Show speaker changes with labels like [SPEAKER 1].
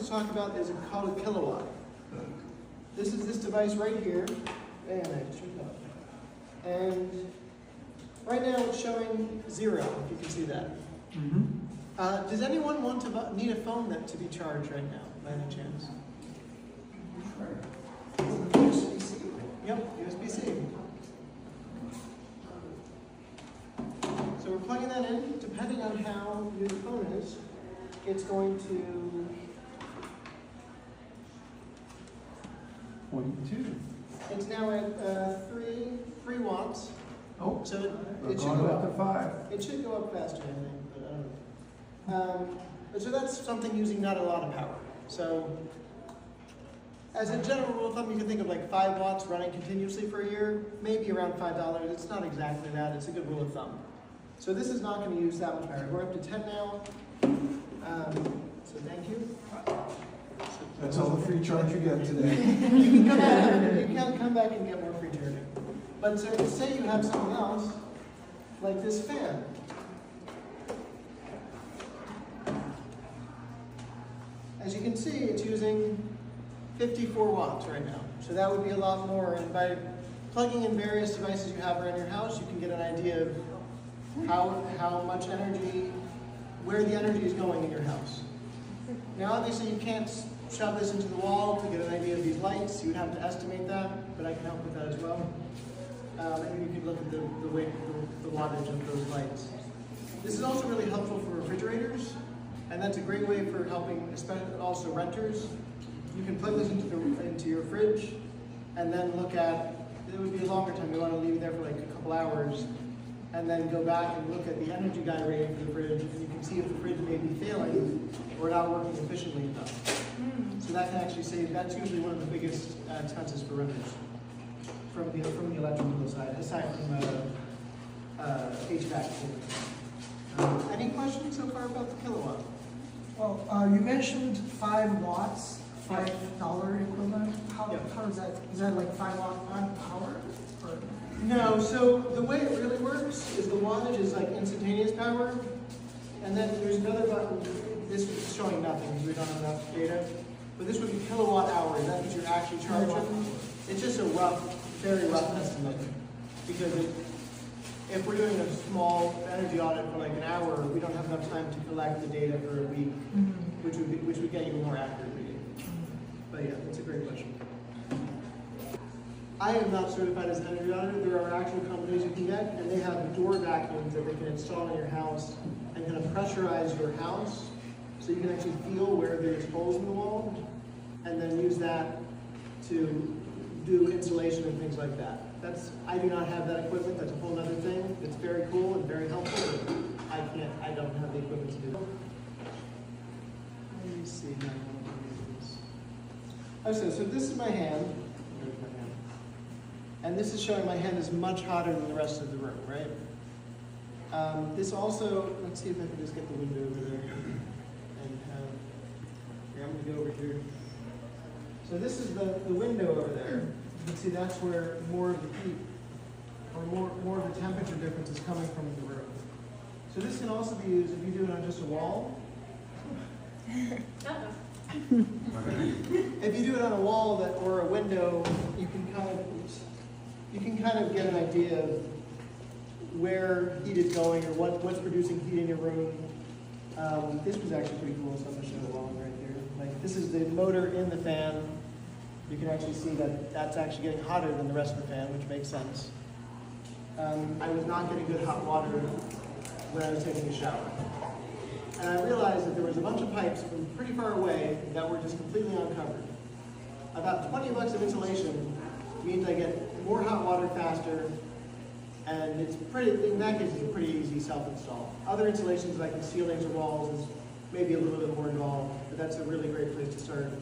[SPEAKER 1] to talk about is called a kilowatt. This is this device right here, and I just turned it off. And right now it's showing 0, if you can see that. Does anyone want to need a phone to be charged right now, by any chance? USB-C. Yep, USB-C. So we're plugging that in. Depending on how your phone is, it's going to
[SPEAKER 2] 0.2.
[SPEAKER 1] It's now at 3 watts.
[SPEAKER 2] Oh,
[SPEAKER 1] so it should
[SPEAKER 2] going
[SPEAKER 1] go
[SPEAKER 2] up
[SPEAKER 1] up.
[SPEAKER 2] to 5.
[SPEAKER 1] It should go up faster, I think, but I don't know. But so that's something using not a lot of power. So as a general rule of thumb, you can think of like 5 watts running continuously for a year, maybe around $5. It's not exactly that. It's a good rule of thumb. So this is not going to use that much power. We're up to 10 now. So thank you.
[SPEAKER 2] That's all the free charge you get today.
[SPEAKER 1] You can come back and get more free charging. But so say you have something else, like this fan. As you can see, it's using 54 watts right now. So that would be a lot more. And by plugging in various devices you have around your house, you can get an idea of how much energy, where the energy is going in your house. Now obviously you can't shove this into the wall to get an idea of these lights. You would have to estimate that, but I can help with that as well. And you can look at the weight, the wattage of those lights. This is also really helpful for refrigerators, and that's a great way for helping, especially also renters. You can plug this into your fridge, and then look at, it would be a longer time. You want to leave it there for like a couple hours, and then go back and look at the energy guide rating for the fridge, and you can see if the fridge may be failing or not working efficiently enough. So that can actually save, that's usually one of the biggest expenses for renters from the electrical side, aside from HVAC. Any questions so far about the kilowatt?
[SPEAKER 3] Well, you mentioned 5 watts, $5 equivalent. How is that? Is that like 5 watt hour? Or?
[SPEAKER 1] No, so the way it really works is the wattage is like instantaneous power, and then there's another button. This is showing nothing because we don't have enough data, but this would be kilowatt hours. That's what you're actually charging. It's just a rough, very rough estimate, because if we're doing a small energy audit for like an hour, we don't have enough time to collect the data for a week, which would get you a more accurate reading. But yeah, that's a great question. I am not certified as an energy auditor. There are actual companies you can get, and they have door vacuums that they can install in your house and kind of pressurize your house, so you can actually feel where there's holes in the wall, and then use that to do insulation and things like that. I do not have that equipment. That's a whole other thing. It's very cool and very helpful, but I don't have the equipment to do it. Let me see how I want to do this. Okay, so this is my hand. There's my hand. And this is showing my hand is much hotter than the rest of the room, right? This also, let's see if I can just get the window over there. And I'm going to go over here. So this is the window over there. You can see that's where more of the heat, or more of the temperature difference is coming from the room. So this can also be used if you do it on just a wall. If you do it on a wall or a window, you can kind of get an idea of where heat is going or what's producing heat in your room. This was actually pretty cool, so I'm going to show it along right here. Like this is the motor in the fan. You can actually see that that's actually getting hotter than the rest of the fan, which makes sense. I was not getting good hot water when I was taking a shower. And I realized that there was a bunch of pipes from pretty far away that were just completely uncovered. About 20 bucks of insulation means I get more hot water faster, and it's pretty, in that case, it's a pretty easy self-install. Other installations like the ceilings or walls is maybe a little bit more involved, but that's a really great place to start.